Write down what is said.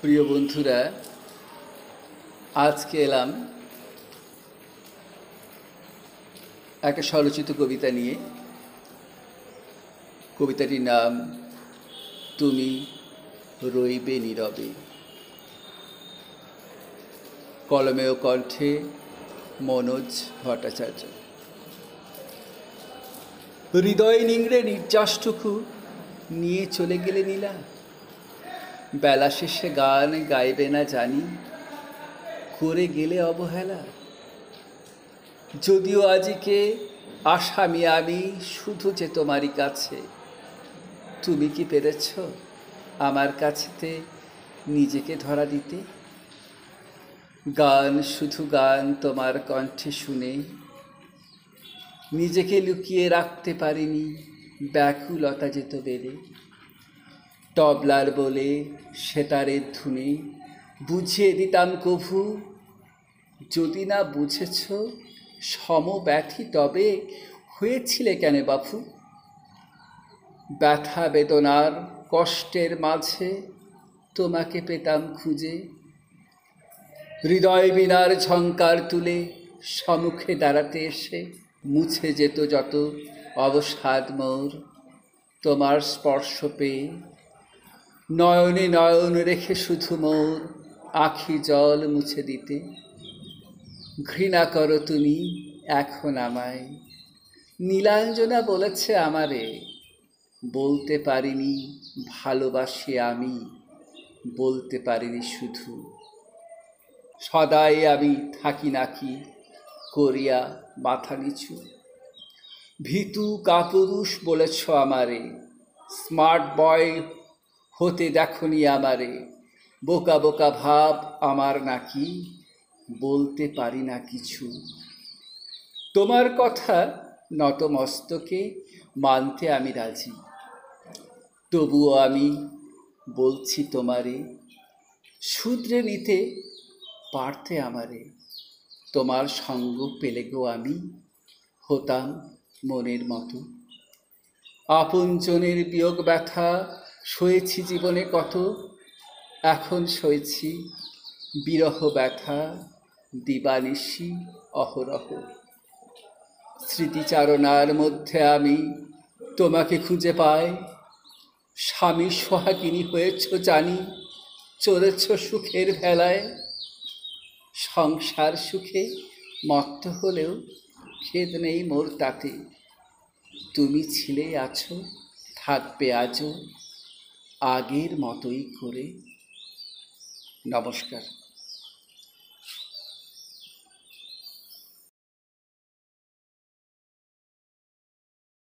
প্রিয় বন্ধুরা, আজকে এলাম একটা স্বরচিত কবিতা নিয়ে। কবিতাটির নাম তুমি রইবে নীরবে। কলমে ও কণ্ঠে মনোজ ভট্টাচার্য। হৃদয় নিংড়ে নির্যাসটুকু নিয়ে চলে গেলে নীলা। বেলা শেষে গান গাইবে না জানি, করে গেলে অবহেলা। যদিও আজকে আসামি আমি শুধু যে তোমারই কাছে, তুমি কি পেরেছ আমার কাছেতে নিজেকে ধরা দিতে? গান শুধু গান তোমার কণ্ঠে শুনে নিজেকে লুকিয়ে রাখতে পারিনি, ব্যাকুলতা যেত বেড়ে। তবলার বলে সেতারের ধুনে বুঝিয়ে দিতাম কভু, যদি না বুঝেছ সমব্যথী তবে হয়েছিলে কেন বাপু? ব্যথা বেদনার কষ্টের মাঝে তোমাকে পেতাম খুঁজে, হৃদয় বীণার ঝঙ্কার তুলে সম্মুখে দাঁড়াতে এসে মুছে যেত যত অবসাদ মোর তোমার স্পর্শ পেয়ে। নয়নে নয়ন রেখে শুধু মোর আখি জল মুছে দিতে। ঘৃণা করো তুমি এখন আমায়, নীলাঞ্জনা বলেছে আমারে। বলতে পারিনি ভালোবাসি আমি, বলতে পারিনি শুধু। সদাই আমি থাকি নাকি করিয়া মাথা নিচু। ভীতু কাপুরুষ বলেছ আমারে, স্মার্ট বয় হতে দেখনি আমারে। বোকা বোকা ভাব আমার নাকি, বলতে পারি না কিছু। তোমার কথা নতমস্তকে মানতে আমি রাজি, তবুও আমি বলছি তোমারে, শুধরে নিতে পারতে আমারে। তোমার সঙ্গ পেলে গো আমি হতাম মনের মতো। আপনজনের বিয়োগ ব্যথা সয়েছি জীবনে কত, এখন সয়েছি বিরহ ব্যথা দিবানিশি অহরহ। স্মৃতিচারণার মধ্যে আমি তোমাকে খুঁজে পাই। স্বামী সোহাগিনী হয়েছ জানি, চলেছ সুখের ভেলায়। সংসার সুখে মত্ত হলেও খেদ নেই মোর তাতে। তুমি ছিলে আছো, থাকবে আজও আগের মতোই করে। নমস্কার।